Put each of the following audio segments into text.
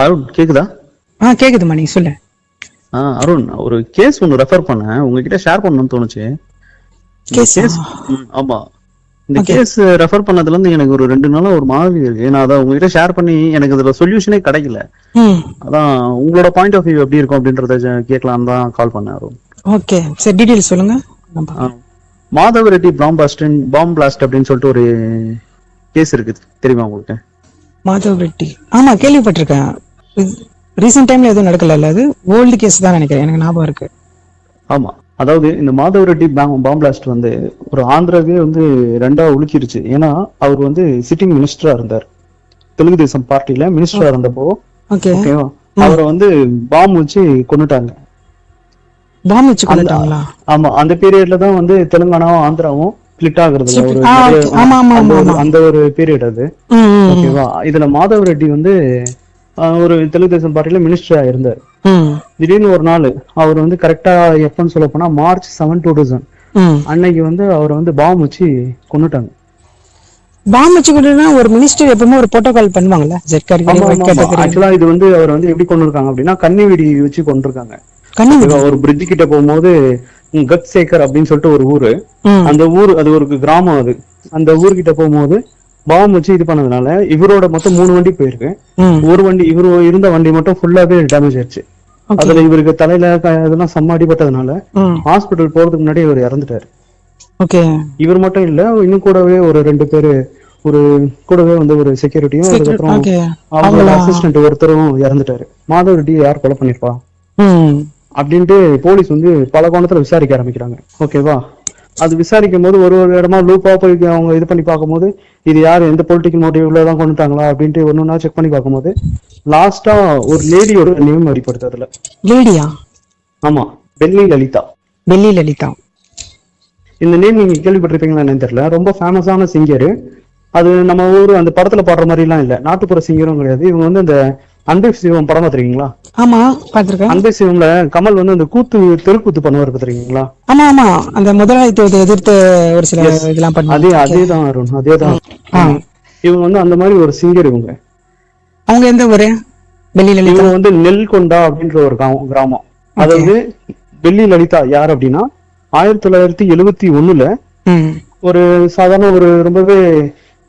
அருண் கேக்குதா? கேக்குதுமா, நீ சொல்லு. அருண், ஒரு கேஸ் ஒன்று ரெஃபர் பண்ணேன், உங்ககிட்ட ஷேர் பண்ணணும்னு தோணுச்சு. இந்த கேஸா? கேஸ் ஆமா, இந்த ஓகே. கேஸ் ரெஃபர் பண்ணதுல இருந்து எனக்கு ஒரு 2 நாளா ஒரு மாதிரி இருக்கு. நான் அதை உங்ககிட்ட ஷேர் பண்ணி எனக்கு இதுல சொல்யூஷனே கிடைக்கல. ம். அதான் உங்களோட பாயிண்ட் ஆஃப் வியூ எப்படி இருக்கும் அப்படின்றத கேட்கலாம் தான் கால் பண்ணேன் அருண். ஓகே, சரி, டீடைல் சொல்லுங்க. நான் பார்க்கறேன். மாதவ ரெட்டி பாம் பிளாஸ்ட் அப்படின்னு சொல்லிட்டு ஒரு கேஸ் இருக்குது, தெரியுமா உங்களுக்கு? மாதவ் ரெட்டி, ஆமா கேள்விப்பட்டிருக்கேன். ரீசெண்ட் டைம்ல எதுவும் நடக்கல, அது ஓல்டு கேஸ் தான் நினைக்கிறேன், எனக்கு ஞாபகம் இருக்கு. ஆமா, அதாவது இந்த மாதவ ரெட்டி பாம் பிளாஸ்ட் வந்து ஒரு ஆந்திராவே வந்து ரெண்டா உலுக்கிருச்சு. ஏன்னா அவர் வந்து சிட்டிங் மினிஸ்டரா இருந்தார், தெலுங்கு தேசம் பார்ட்டில மினிஸ்டரா இருந்தப்போ. ஓகே. ஓகேவா, அவரை வந்து பாம் வச்சு கொண்டுட்டாங்க. பாம் வச்சு கொண்டுட்டாங்களா? ஆமா, அந்த பீரியட்ல தான் வந்து தெலுங்கானாவும் ஆந்திராவும் ஸ்பிளிட் ஆகுறதுல ஒரு ஆமா ஆமா ஆமா அந்த ஒரு பீரியட் அது. ஓகேவா, இதுல மாதவ ரெட்டி வந்து ஒரு தெலுங்கு தேசம் பார்ட்டில மினிஸ்டரா இருந்தார். திடீர்னு ஒரு நாள் அவர் வந்து கரெக்டா எப்பன்னு சொல்ல போனா March 7, 2000 அன்னைக்கு வந்து அவரை வந்து பாம் வச்சு கொண்டுட்டாங்க. பாம் வச்சு கொண்டுனா ஒரு மினிஸ்டர் எப்பவுமே ஒரு புரோட்டோகால் பண்ணுவாங்கல்ல. ஆக்சுவலா இது வந்து அவர் வந்து எப்படி கொண்டிருக்காங்க அப்படின்னா கன்னி வெடி வச்சு கொண்டிருக்காங்க. ஒரு பிரிட்ஜ் கிட்ட போகும்போது கத் சேகர் அப்படின்னு சொல்லிட்டு ஒரு ஊரு, அந்த ஊர் அது ஒரு கிராமம். அது அந்த ஊர்கிட்ட போகும்போது பாம் வச்சு இது பண்ணதுனால இவரோட மொத்தம் 3 வண்டி போயிருக்கு. ஒரு வண்டி, இவரு இருந்த வண்டி மட்டும் ஃபுல்லாவே டேமேஜ் ஆயிடுச்சு. அதுல இவருக்கு தலையில இதெல்லாம் செம்ம அடிபட்டதுனால ஹாஸ்பிட்டல் போறதுக்கு முன்னாடி இவர் இறந்துட்டாரு. இவர் மட்டும் இல்ல, இன்னும் கூடவே ஒரு 2 பேரு, ஒரு கூடவே வந்து ஒரு செக்யூரிட்டியும் அதுக்கப்புறம் அவங்களோட அசிஸ்டன்ட் ஒருத்தரும் இறந்துட்டாரு. மாதவ ரெட்டி யார் கொலை பண்ணிருப்பா அப்படின்ட்டு போலீஸ் வந்து பல கோணத்துல விசாரிக்க ஆரம்பிக்கிறாங்க. ஓகேவா, அது விசாரிக்கும் போது ஒரு இடமா லூப்பா போய் அவங்க இது பண்ணி பார்க்கும்போது இது யாரு, எந்த பொலிட்டிக்கல் மோட்டிவ்லதான் கொண்டுட்டாங்களா அப்படின்ட்டு ஒன்னொன்னா செக் பண்ணி பார்க்கும்போது லாஸ்டா ஒரு லேடியோட நேம் அடிப்படுது அதுல. லேடியா? ஆமா, பெல்லி லலிதா. பெல்லி லலிதா, இந்த நேம் நீங்க கேள்விப்பட்டிருப்பீங்களா என்னன்னு தெரியல. ரொம்ப ஃபேமஸான சிங்கரு. அது நம்ம ஊரு அந்த படத்துல பாடுற மாதிரி எல்லாம் இல்ல, நாட்டுப்புற சிங்கரும் கிடையாது. இவங்க வந்து அந்த அன்பை சிவம் படம் பாத்திருக்கீங்களா? ஆமா, பாத்திருக்கேன். அன்பை சிவம்ல கமல் வந்து அந்த கூத்து, தெருக்கூத்து பண்ணுவார் பாத்திருக்கீங்களா? ஆமா ஆமா, அந்த முதலாளித்துவத்தை எதிர்த்து ஒரு சில இதெல்லாம் பண்ணி. அதேதான் அருண், அதேதான். இவங்க வந்து அந்த மாதிரி ஒரு சிங்கர். இவங்க எந்த ஊரு? பெல்லி லலிதா. இவங்க வந்து நெல்கொண்டா அப்படின்ற ஒரு கிராமம். அதாவது பெல்லி லலிதா யார் அப்படின்னா 1971 ஒரு சாதாரண ஒரு ரொம்பவே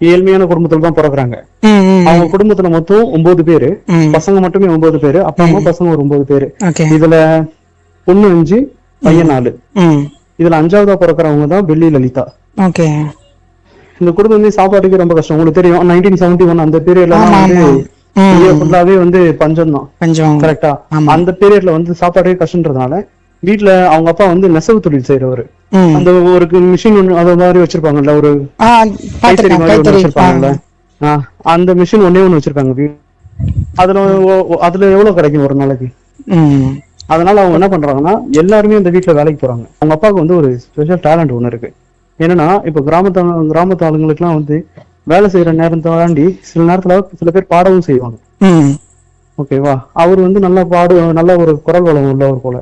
ஏழ்மையான குடும்பத்துல தான் பிறகுறாங்க. அவங்க குடும்பத்துல மொத்தம் 9 பேரு, பசங்க மட்டுமே 9 பேரு, அப்பா அம்மா பசங்க ஒரு 9 பேரு. இதுல பொண்ணு 5, பையன் 4. இதுல 5ஆவதா பிறக்கிறவங்க தான் பெல்லி லலிதா. இந்த குடும்பம் வந்து சாப்பாட்டுக்கு ரொம்ப கஷ்டம். உங்களுக்கு தெரியும் 1971 அந்த பீரியட்ல ஃபுல்லாவே வந்து பஞ்சம் தான். கரெக்டா, அந்த பீரியட்ல வந்து சாப்பாட்டுக்கு கஷ்டன்றதுனால வீட்டுல அவங்க அப்பா வந்து நெசவு தொழில் செய்யறவரு. அந்த ஒரு மிஷின் ஒண்ணு அத மாதிரி வச்சிருப்பாங்கல்ல, ஒரு கைத்தறி மாதிரி ஒண்ணு வச்சிருப்பாங்கல்ல, அந்த மிஷின் ஒண்ணே ஒண்ணு வச்சிருக்காங்க. அதுல எவ்வளவு கிடைக்கும் ஒரு நாளைக்கு? அதனால அவங்க என்ன பண்றாங்கன்னா எல்லாருமே இந்த வீட்டுல வேலைக்கு போறாங்க. அவங்க அப்பாவுக்கு வந்து ஒரு ஸ்பெஷல் டேலண்ட் ஒண்ணு இருக்கு. என்னன்னா இப்ப கிராமத்து ஆளுங்களுக்கு எல்லாம் வந்து வேலை செய்யற நேரம் தாண்டி சில நேரத்துல சில பேர் பாடவும் செய்வாங்க. ஓகேவா, அவர் வந்து நல்ல ஒரு குரல் வளம் உள்ளவர் போல,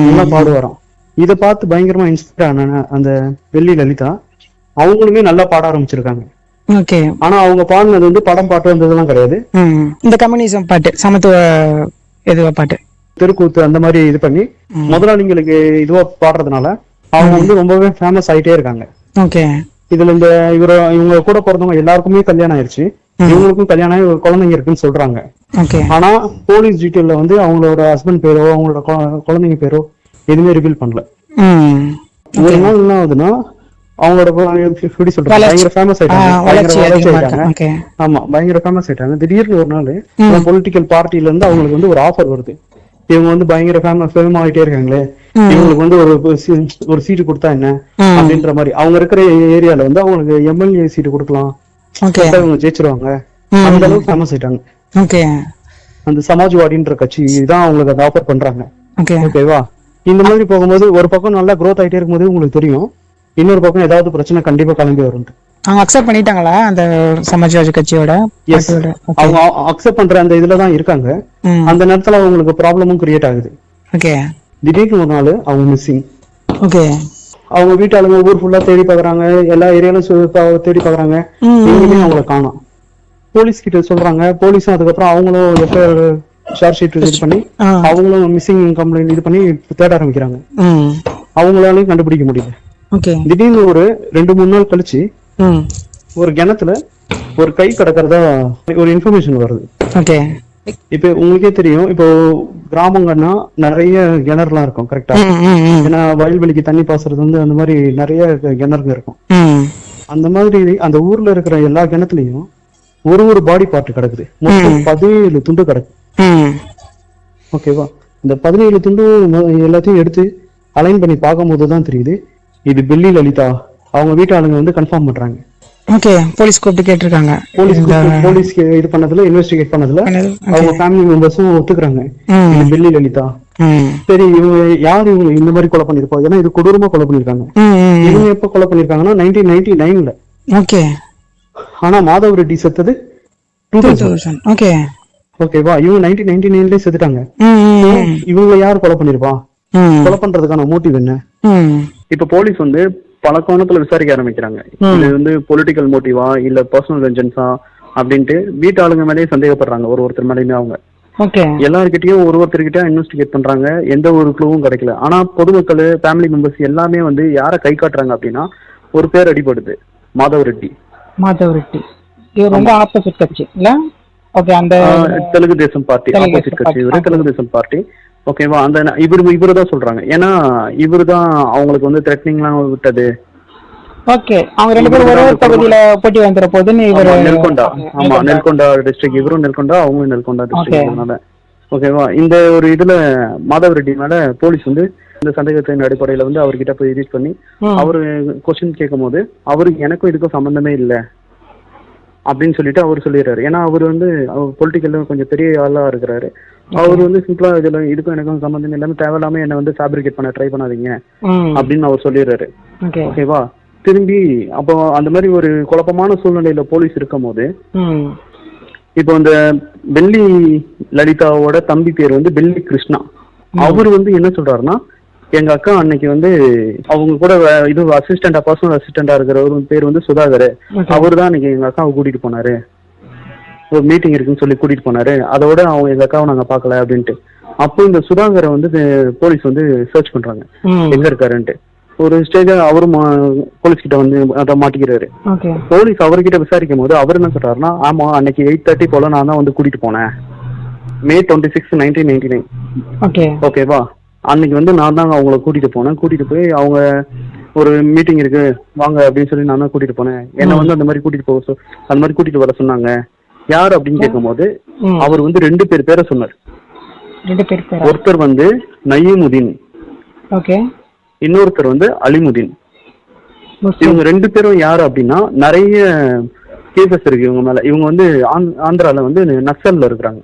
நல்லா பாடுவாராம். இதை பார்த்து பயங்கரமா இன்ஸ்பயர் ஆன அந்த பெல்லி லலிதா அவங்களுமே நல்லா பாட ஆரம்பிச்சிருக்காங்க. ஆனா அவங்க பாடினது வந்து படம் பாட்டு வந்ததெல்லாம் கிடையாது. இந்த கம்யூனிசம் பாட்டு, சமத்துவ எதுவா பாட்டு, தெருக்கூத்து அந்த மாதிரி இது பண்ணி முதலாளிங்களுக்கு இதுவா பாடுறதுனால அவங்க வந்து ரொம்பவே ஃபேமஸ் ஆயிட்டே இருக்காங்க. இதுல இவங்க கூட பிறந்தவங்க எல்லாருக்குமே கல்யாணம் ஆயிடுச்சு. இவங்களுக்கும் கல்யாணம் ஆகி குழந்தைங்க இருக்குன்னு சொல்றாங்க. ஆனா போலீஸ் டீட்டெயில்ல வந்து அவங்களோட ஹஸ்பண்ட் பேரோ அவங்களோட குழந்தைங்க பேரோ எதுவுமே ரிவீல் பண்ணல. ஒரு நாள் என்ன ஆகுதுன்னா அவங்களோட பயங்கர ஃபேமஸ் ஆயிட்டாங்க. ஆமா, பயங்கர ஃபேமஸ் ஆயிட்டாங்க. திடீர்னு ஒரு நாள் பொலிட்டிக்கல் பார்ட்டில இருந்து அவங்களுக்கு வந்து ஒரு ஆஃபர் வருது. இவங்க வந்து பயங்கர ஃபேமஸ் ஆகிட்டே இருக்காங்களே, இவங்களுக்கு வந்து ஒரு சீட்டு கொடுத்தா என்ன அப்படின்ற மாதிரி அவங்க இருக்கிற ஏரியால வந்து அவங்களுக்கு எம்எல்ஏ சீட்டு கொடுக்கலாம், இவங்க ஜெயிச்சிருவாங்க. அந்த அளவுக்கு ஃபேமஸ் ஆயிட்டாங்க. அந்த சமாஜ்வாடின்ற கட்சி தான் அவங்களுக்கு அந்த ஆஃபர் பண்றாங்க. ஓகேவா, இந்த மாதிரி போகும்போது ஒரு பக்கம் நல்லா growth ஆயிட்டே இருக்கும்போது உங்களுக்கு தெரியும் இன்னொரு பக்கம் ஏதாவது பிரச்சனை கண்டிப்பா கிளம்பி வரும். அவங்க அக்செப்ட் பண்ணிட்டாங்களா அந்த சமாஜ்வாடி கட்சியோட? அவங்க அக்செப்ட் பண்ற அந்த இதுலதான் இருக்காங்க. அந்த நேரத்துல அவங்களுக்கு ப்ராப்ளமும் கிரியேட் ஆகுது. திடீர்னு ஒரு நாள் அவங்க மிஸ்ஸிங். அவங்க வீட்டாளுங்க ஊர் ஃபுல்லா தேடி பாக்குறாங்க, எல்லா ஏரியாலும் தேடி பாக்குறாங்க, எங்கேயுமே அவங்கள காணோம். போலீஸ் கிட்ட சொல்றாங்க. போலீஸும் அதுக்கப்புறம் அவங்களும் எஃப்ஐஆர் ஷார்ட் ஷீட் இது பண்ணி அவங்களும் மிஸ்ஸிங் கம்ப்ளைண்ட் இது பண்ணி தேட ஆரம்பிக்கிறாங்க. அவங்களாலையும் கண்டுபிடிக்க முடியல. திடீர்னு ஒரு 2-3 நாள் கழிச்சு ஒரு கிணத்துல ஒரு கை கிடக்கிறதா ஒரு இன்ஃபர்மேஷன் வருது. இப்ப உங்களுக்கே தெரியும், இப்போ கிராமங்கன்னா நிறைய கிணறுலாம் இருக்கும் கரெக்டா. ஏன்னா வயல்வெளிக்கு தண்ணி பாசுறது வந்து அந்த மாதிரி நிறைய கிணறுங்க இருக்கும். அந்த மாதிரி அந்த ஊர்ல இருக்கிற எல்லா கிணத்துலயும் ஒரு பாடி பார்ட் கிடக்குது. மொத்தம் 17 துண்டு கிடக்கு. ஓகேவா. இந்த 17 துண்டு எல்லாத்தையும் எடுத்து அலைன் பண்ணி பார்க்கும் போதுதான் தெரியுது இது பெல்லி லலிதா. அவங்க வீட்டு ஆளுங்க வந்து கன்ஃபார்ம் பண்றாங்க. போலீஸ் கூப்பிட்டு கேட்டிருக்காங்க. போலீஸ் இது பண்ணதுல இன்வெஸ்டிகேட் பண்ணதுல அவங்க ஃபேமிலி மெம்பர்ஸும் ஒத்துக்குறாங்க இது பெல்லி லலிதா. சரி, இவங்க யாரு இவங்க இந்த மாதிரி கொலை பண்ணிருப்போம்? ஏன்னா இது கொடூரமா கொலை பண்ணிருக்காங்க. இவங்க எப்ப கொலை பண்ணிருக்காங்கன்னா 1999ல. ஆனா மாதவ் ரெட்டி செத்தது 2000. ஓகேவா. இவங்க 1999ல செத்துட்டாங்க. இவங்க யார் கொலை பண்ணிருப்பா? கொலை பண்றதுக்கான மோட்டிவ் என்ன? இப்ப போலீஸ் வந்து பல கோணத்துல விசாரிக்க ஆரம்பிக்கிறாங்க. இது வந்து பொலிட்டிக்கல் மோட்டிவா இல்ல பர்சனல் வெஞ்சன்ஸா அப்படின்ட்டு வீட்டு ஆளுங்க மேலேயே சந்தேகப்படுறாங்க. ஒருத்தர் மேலேயுமே அவங்க எல்லாருக்கிட்டையும் ஒருத்தர்கிட்ட இன்வெஸ்டிகேட் பண்றாங்க. எந்த ஒரு க்ளூவும் கிடைக்கல. ஆனா பொதுமக்கள், ஃபேமிலி மெம்பர்ஸ் எல்லாமே வந்து யார கை காட்டுறாங்க அப்படின்னா ஒரு பேர் அடிபடுது, மாதவ் ரெட்டி. ரொம்ப ஆப்போசிட் கட்சி இல்ல? அந்த தெலுங்கு தேசம் பார்ட்டி, ஆப்போசிட் கட்சி இவரு, தெலுங்கு தேசம் பார்ட்டி. ஓகேவா. அந்த இவரு தான் சொல்றாங்க. ஏன்னா இவரு தான் அவங்களுக்கு வந்து த்ரெட்னிங்லாம் விட்டது. அவங்க 2 பேரும் ஒரே பகுதியில போட்டி வந்துற போதுன்னு இவரு நெல்கொண்டா. ஆமா, நெல்கொண்டா டிஸ்ட்ரிக்ட். இவரும் நெல்கொண்டா, அவங்களும் நெல்கொண்டா டிஸ்ட்ரிக்ட். ஓகேவா. இந்த ஒரு இதுல மாதவ் ரெட்டி மேல போலீஸ் வந்து இந்த சந்தேகத்தின் அடிப்படையில வந்து அவர்கிட்ட போய் ரீச் பண்ணி அவரு கொஸ்டின் கேட்கும் போது அவருக்கு எனக்கும் இதுக்கும் சம்பந்தமே இல்லை அப்படின்னு சொல்லிட்டு அவர் சொல்லிடுறாரு. ஏன்னா அவர் வந்து பொலிட்டிக்கல்ல கொஞ்சம் பெரிய ஆளா இருக்கிறாரு. அவர் வந்து சிம்பிளா இதுல இதுக்கும் எனக்கும் சம்பந்தம் எல்லாமே தேவையில்லாம என்ன வந்து ஃபேப்ரிகேட் பண்ண ட்ரை பண்ணாதீங்க அப்படின்னு அவர் சொல்லிடுறாரு. ஓகேவா. திரும்பி அப்போ அந்த மாதிரி ஒரு குழப்பமான சூழ்நிலையில போலீஸ் இருக்கும் போது இப்போ இந்த பெல்லி லலிதாவோட தம்பி பேர் வந்து பெல்லி கிருஷ்ணா. அவர் வந்து என்ன சொல்றாருன்னா, எங்க அக்கா அன்னைக்கு வந்து அவங்க கூட இது அசிஸ்டண்டா, பர்சனல் அசிஸ்டண்டா இருக்கிற ஒரு பேர் வந்து சுதாகர். அவரு தான் அன்னைக்கு எங்க அக்காவை கூட்டிட்டு போனாரு. ஒரு மீட்டிங் இருக்குன்னு சொல்லி கூட்டிட்டு போனாரு. அதோட அவங்க எங்க அக்காவை நாங்க பாக்கல அப்படின்ட்டு. அப்போ இந்த சுதாகரை வந்து போலீஸ் வந்து சர்ச் பண்றாங்க எங்க இருக்காருன்ட்டு. ஒரு ஸ்டேஜ் அவரும் போலீஸ் கிட்ட வந்து அதை மாட்டிக்கிறாரு. போலீஸ் அவர்கிட்ட விசாரிக்கும் போது அவர் என்ன சொல்றாருன்னா, ஆமா அன்னைக்கு 8:30 போல நான் தான் வந்து கூட்டிட்டு போனேன். May 26, 1999. ஓகேவா. அன்னைக்கு வந்து நான் தாங்க அவங்கள கூட்டிட்டு போனேன். கூட்டிட்டு போய் அவங்க ஒரு மீட்டிங் இருக்கு வாங்க அப்படின்னு சொல்லி நான் தான் கூட்டிட்டு போனேன். என்ன வந்து அந்த மாதிரி கூட்டிட்டு போக அந்த மாதிரி கூட்டிட்டு வர சொன்னாங்க. யார் அப்படின்னு கேட்கும் போது அவர் வந்து 2 பேரை சொன்னார். ஒருத்தர் வந்து நயீமுதீன், இன்னொருத்தர் வந்து அலிமுதீன். இவங்க 2 பேரும் யாரு அப்படின்னா நிறைய கேசஸ் இருக்கு இவங்க மேல. இவங்க வந்து ஆந்திரால வந்து நக்சல்ல இருக்கிறாங்க.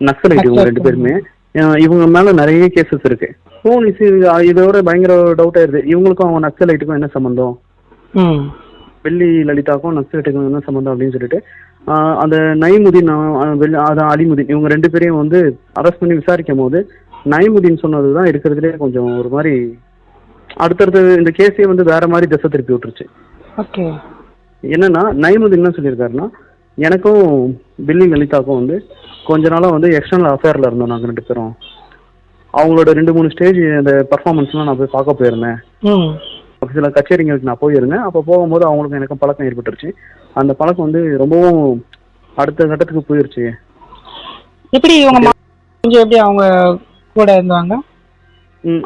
நக்சலைட் இவங்க 2 பேருமே. இவங்க மேல நிறைய கேசஸ் இருக்கு. போலீஸ் இதோட பயங்கர டவுட் ஆயிருது. இவங்களுக்கும் அவங்க நக்சலைட்டுக்கும் என்ன சம்பந்தம், பெல்லி லலிதாக்கும் நக்சலைட்டுக்கும் என்ன சம்பந்தம் அப்படின்னு சொல்லிட்டு அந்த நயீமுதீன், அதான் அலிமுதீன், இவங்க 2 பேரையும் வந்து அரெஸ்ட் பண்ணி விசாரிக்கும் போது நயீமுதீன் சொன்னதுதான் இருக்கிறதுலே கொஞ்சம் ஒரு மாதிரி அடுத்தடுத்து இந்த கேஸே வந்து வேற மாதிரி திசை திருப்பி விட்டுருச்சு. என்னன்னா நயீமுதீன் என்ன சொல்லியிருக்காருன்னா, எனக்கும் பெல்லி லலிதாக்கும் வந்து கொஞ்ச நாளா வந்து எக்ஸ்டர்னல் அஃபேர்ல இருந்தோம் நாங்க 2 பேரும். அவங்களோட 2-3 ஸ்டேஜ் அந்த பர்ஃபார்மன்ஸ்லாம் நான் போய் பார்க்க போயிருந்தேன். சில கச்சேரிங்களுக்கு நான் போயிருந்தேன். அப்போ போகும்போது அவங்களுக்கு எனக்கும் பழக்கம் ஏற்பட்டுருச்சு. அந்த பழக்கம் வந்து ரொம்பவும் அடுத்த கட்டத்துக்கு போயிருச்சு. எப்படி அவங்க கூட இருந்தாங்க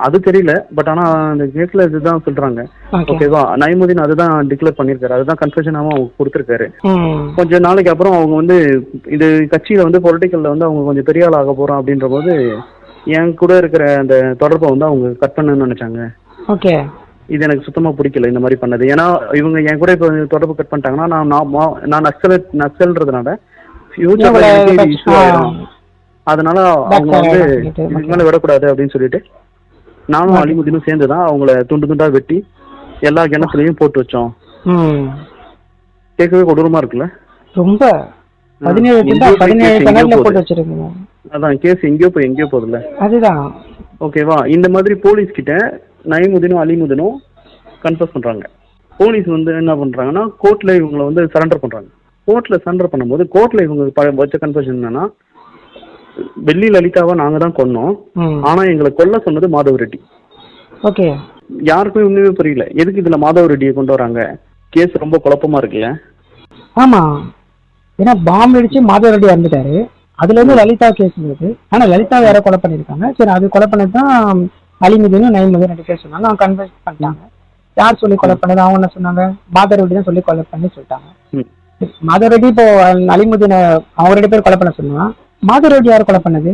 அது தெரியல. பட் ஆனா அந்த கேஸ்ல இதுதான் சொல்றாங்க. ஓகேவா. நயீமுதீன் அதுதான் டிக்ளேர் பண்ணிருக்காரு. அதுதான் கன்ஃபெஷனாவும் அவங்க கொடுத்திருக்காரு. கொஞ்ச நாளைக்கு அப்புறம் அவங்க வந்து இது கட்சியில வந்து பொலிட்டிக்கல்ல வந்து அவங்க கொஞ்சம் பெரிய ஆள் ஆக போறோம் அப்படின்ற போது என் கூட இருக்கிற அந்த தொடர்பை வந்து அவங்க கட் பண்ணணும்னு நினைச்சாங்க. இது எனக்கு சுத்தமா பிடிக்கல இந்த மாதிரி பண்ணது. ஏன்னா இவங்க என் கூட இப்ப தொடர்பு கட் பண்ணிட்டாங்கன்னா நான் நக்சல்ன்றதுனால ஃபியூச்சர்ல இஷ்யூ ஆயிடும். அதனால அவங்க வந்து இதுக்கு மேல விடக்கூடாது அப்படின்னு சொல்லிட்டு நானும் அலிமுதீனும் சேர்ந்துதான் அவங்கள துண்டு துண்டா வெட்டி எல்லா கிணத்துலயும் போட்டு வச்சோம். கேட்கவே கொடூரமா இருக்குல்ல. ரொம்ப அதான் கேஸ் எங்கேயோ போகுதுல்ல. அதுதான். ஓகேவா. இந்த மாதிரி போலீஸ் கிட்ட நயீமுதீனும் அலிமுதீனும் கன்ஃபஸ் பண்றாங்க. போலீஸ் வந்து என்ன பண்றாங்கன்னா கோர்ட்ல இவங்களை வந்து சரண்டர் பண்றாங்க. கோர்ட்ல சரண்டர் பண்ணும்போது கோர்ட்ல இவங்க வச்ச கன்ஃபஷன் என்னன்னா, வெள்ளி லலிதாவை நாங்க தான் கொன்னோம். ஆனா எங்களை கொல்ல சொன்னது மாதவ ரெட்டி. ஓகே. யாருக்குமே ஒண்ணுமே புரியல, எதுக்கு இதுல மாதவ ரெட்டியை கொண்டு வராங்க? கேஸ் ரொம்ப குழப்பமா இருக்குல்ல. ஆமா, ஏன்னா பாம்பு அடிச்சு மாதவ ரெட்டி இறந்துட்டாரு. அதுல இருந்து லலிதா கேஸ் இருக்கு. ஆனா லலிதா யாரோ கொலை பண்ணிருக்காங்க. சரி, அது கொலை பண்ணதுதான் அலிமுதீனும் நயமுதீன் 2 பேர் சொன்னாங்க. அவங்க கன்ஃபர்ஸ் பண்ணிட்டாங்க. யார் சொல்லி கொலை பண்ணது? அவங்க என்ன சொன்னாங்க? மாதவ ரெட்டி தான் சொல்லி கொலை பண்ணி சொல்லிட்டாங்க. மாதவ ரெட்டி இப்போ அலிமுதீனை அவங்க 2 பேர் கொலை பண்ண சொன்னா, மாதவ ரெட்டி யாரு கொலை பண்ணது?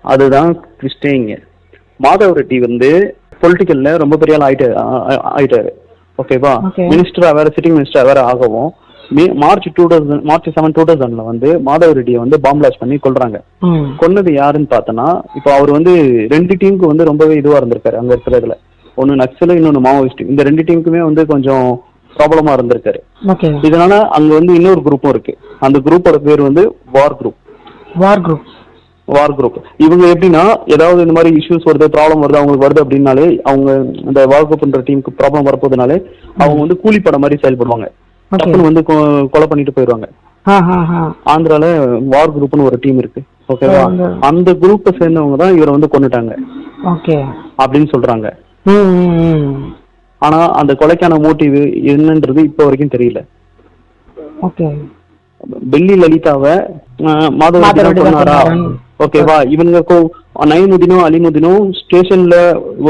அதுதான் ட்விஸ்டேங்க. மாதவ ரெட்டி வந்து பொலிட்டிக்கல்ல ரொம்ப பெரிய ஆள் ஆயிட்டாரு. ஓகேவா? மினிஸ்டரா வேற, சிட்டிங் மினிஸ்டரா வேற ஆகவும் மார்ச் 7, 2000 வந்து மாதவ ரெட்டியை வந்து பாம்பு பிளாஸ்ட் பண்ணி கொல்றாங்க. கொன்னது யாருன்னு பார்த்தோன்னா, இப்போ அவர் வந்து 2 டீமுக்கு வந்து ரொம்பவே இதுவா இருந்திருக்காரு. அங்க இருக்கிறதுல ஒன்னு நக்சல், இன்னொன்னு மாவோயிஸ்ட். இந்த 2 டீமுக்குமே வந்து கொஞ்சம் ப்ராப்ளமா இருந்திருக்காரு. இதனால அங்க வந்து இன்னொரு குரூப்பும் இருக்கு. அந்த குரூப்போட பேர் வந்து வார் குரூப். இவங்க எப்படின்னா, ஏதாவது இந்த மாதிரி இஷ்யூஸ் வருது, ப்ராப்ளம் வருது, அவங்களுக்கு வருது அப்படின்னாலே, அவங்க அந்த வார் குரூப்ன்ற டீமுக்கு ப்ராப்ளம் வரப்போதுனாலே அவங்க வந்து கூலிப்பட மாதிரி செயல்படுவாங்க. டப்புன்னு வந்து கொலை பண்ணிட்டு போயிடுவாங்க. ஆந்திரால வார் குரூப்னு ஒரு டீம் இருக்கு. ஓகேவா? அந்த குரூப்பை சேர்ந்தவங்க தான் இவரை வந்து கொன்னுட்டாங்க அப்படின்னு சொல்றாங்க. ஆனா அந்த கொலைக்கான மோட்டிவ் என்னன்றது இப்ப வரைக்கும் தெரியல. வெள்ளி லலிதாவை மாதவ ரெட்டி கொன்னாரா? ஓகேவா? இவங்க நயமுதீனும் அலிமுதீனும் ஸ்டேஷன்ல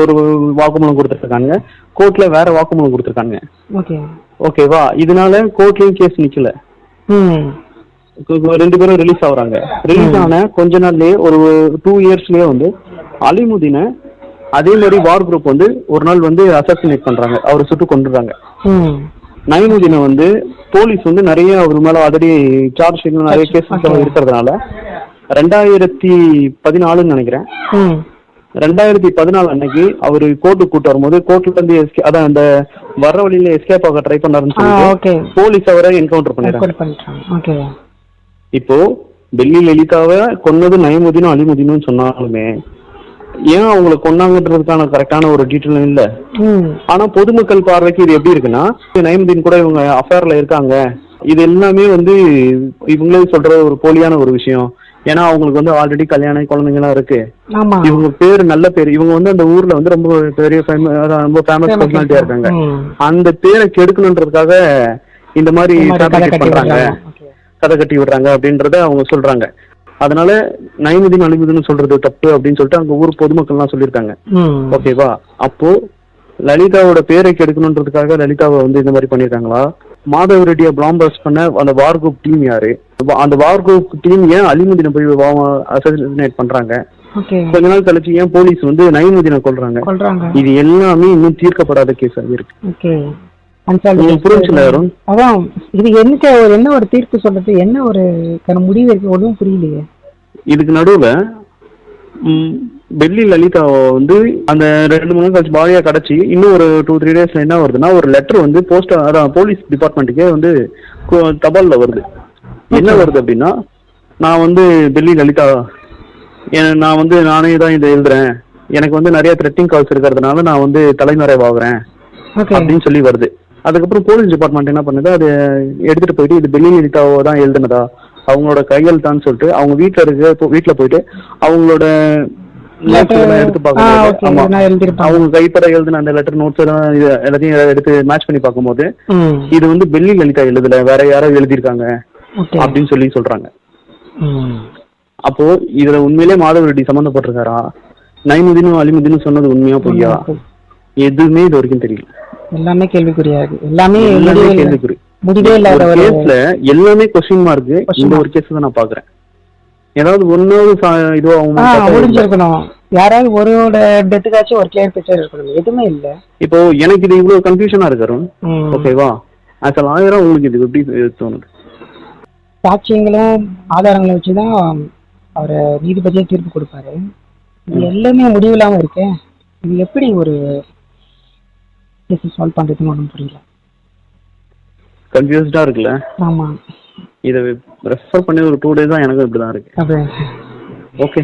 ஒரு வாக்குமூலம் கொடுத்துருக்காங்க, கோர்ட்ல வேற வாக்குமூலம் கொடுத்துருக்காங்க. ஓகேவா? இதனால கோர்ட்லயும் கேஸ் நிக்கல. 2 பேரும் ரிலீஸ் ஆகுறாங்க. ரிலீஸ் ஆன கொஞ்ச நாள்லயே ஒரு 2 இயர்ஸ்லயே வந்து அலிமுதீனை அதே மாதிரி வார் குரூப் வந்து ஒரு நாள் வந்து அசாசினேட் பண்றாங்க, அவரை சுட்டு கொண்டுறாங்க. நயமுதீனை வந்து போலீஸ் வந்து நிறைய அவர் மேல ஆல்ரெடி சார்ஜ் ஷீட் நிறைய கேசஸ் இருக்கிறதுனால 2014 நினைக்கிறேன், 2014 அன்னைக்கு அவரு கோர்ட்டுக்கு கூட்டு வரும்போது கோர்ட்ல இருந்து அதான் அந்த வர்ற வழியில எஸ்கேப் ஆக ட்ரை பண்ணாருன்னு சொல்லிட்டு போலீஸ் அவரை என்கவுண்டர் பண்ணிடுறாங்க. இப்போ வெள்ளி லலிதாவை கொன்னது நயமுதீனும் அலிமுதீனும் சொன்னாலுமே ஏன் அவங்களை கொன்னாங்கன்றதுக்கான கரெக்டான ஒரு டீட்டெயிலும் இல்ல. ஆனா பொதுமக்கள் பார்வைக்கு இது எப்படி இருக்குன்னா, நயமுதீன் கூட இவங்க அஃபேர்ல இருக்காங்க, இது எல்லாமே வந்து இவங்களே சொல்ற ஒரு போலியான ஒரு விஷயம். ஏன்னா அவங்களுக்கு வந்து ஆல்ரெடி கல்யாணம், குழந்தைங்க எல்லாம் இருக்கு. இவங்க பேரு நல்ல பேரு, இவங்க வந்து அந்த ஊர்ல வந்து ரொம்ப பெரிய ரொம்ப ஃபேமஸ் பர்சனாலிட்டியா இருக்காங்க. அந்த பேரை கெடுக்கணுன்றதுக்காக இந்த மாதிரி பண்றாங்க, கதை கட்டி விடுறாங்க அப்படின்றத அவங்க சொல்றாங்க. அதனால நயமுதீன் அலிமுதீன் சொல்றது தப்பு அப்படின்னு சொல்லிட்டு அங்க ஊர் பொதுமக்கள் எல்லாம் சொல்லியிருக்காங்க. ஓகேவா? அப்போ லலிதாவோட பேரை கெடுக்கணுன்றதுக்காக லலிதாவை வந்து இந்த மாதிரி பண்ணிருக்காங்களா? மாதவ ரெட்டியை பிளாம்பர்ஸ் பண்ண அந்த வார் குரூப் டீம் யாரு? அந்த வார் குரூப் டீம் ஏன் அலிமுதீனை போய் அசாசினேட் பண்றாங்க? கொஞ்ச நாள் கழிச்சு ஏன் போலீஸ் வந்து நயமுதீனை கொல்றாங்க? இது எல்லாமே இன்னும் தீர்க்கப்படாத கேஸ் இருக்கு. அதான் இது என்ன ஒரு தீர்ப்பு சொல்றது, என்ன ஒரு முடிவு இருக்கு, ஒன்றும் புரியலையே. இதுக்கு நடுவுல வெள்ளி லலிதாவை வந்து அந்த 2-3 நாள் கழிச்சு பாடியா கிடைச்சி இன்னும் ஒரு 2-3 டேஸ்ல என்ன வருதுன்னா, ஒரு லெட்டர் வந்து போலீஸ் டிபார்ட்மெண்ட்டுக்கே வந்து தபால்ல வருது. என்ன வருது அப்படின்னா, நான் வந்து வெள்ளி லலிதா, நான் வந்து நானே தான் இதை எழுதுறேன், எனக்கு வந்து நிறைய த்ரெட்டிங் கால்ஸ் இருக்கிறதுனால நான் வந்து தலைமறைவாகிறேன் அப்படின்னு சொல்லி வருது. அதுக்கப்புறம் போலீஸ் டிபார்ட்மெண்ட் என்ன பண்ணுது, அதை எடுத்துட்டு போயிட்டு இது வெள்ளி லலிதாவோ தான் எழுதுனதா, அவங்களோட கையெழுத்தான்னு சொல்லிட்டு அவங்க வீட்டுல போயிட்டு அவங்களோட எடுத்து பார்க்கும்போது, அவங்க கைப்பட எழுதுன அந்த லெட்டர் நோட்ஸ் எல்லாத்தையும் எடுத்து மேட்ச் பண்ணி பார்க்கும்போது இது வந்து வெள்ளி லலிதா எழுதல, வேற யாரோ எழுதியிருக்காங்க அப்படின்னு சொல்லி சொல்றாங்க. அப்போ இதுல உண்மையிலே மாதவ ரெட்டி சம்பந்தப்பட்டிருக்காரா, நயமுதீனும் அலிமுதீனும் சொன்னது உண்மையா பொய்யா, எதுவுமே இது வரைக்கும் தெரியல. எல்லாமே கேள்விக்குறியா இருக்கு. எல்லாமே கேள்விக்குறி. முடிவே இல்லாத ஒரு கேஸ்ல எல்லாமே क्वेश्चन மார்க். இந்த ஒரு கேஸ் தான் நான் பாக்குறேன். ஏதாவது ஒண்ணாவது இதுவா முடிஞ்சிருக்கணும். யாராவது ஒருவோட டெத்துக்காச்சும் ஒரு கிளியர் பிக்சர் இருக்கணும். எதுவுமே இல்ல. இப்போ எனக்கு இது இவ்வளவு கன்ஃபியூஷனா இருக்கு. ஓகேவா? as a lawyer உங்களுக்கு இது எப்படி தோணுது? சாட்சியங்களும் ஆதாரங்களை வச்சுதான் அவர் நீதிபதியே தீர்ப்பு கொடுப்பாரு. இது எல்லாமே முடிவில்லாம இருக்கு. இது எப்படி ஒரு சால்வ் பண்றதுன்னு ஒன்றும் புரியல. கன்ஃபியூஸ்டா இருக்குல்ல? ஆமா. இதை ரெஃபர் பண்ணி ஒரு 2 days தான் எனக்கும் இப்படிதான் இருக்கு. ஓகே.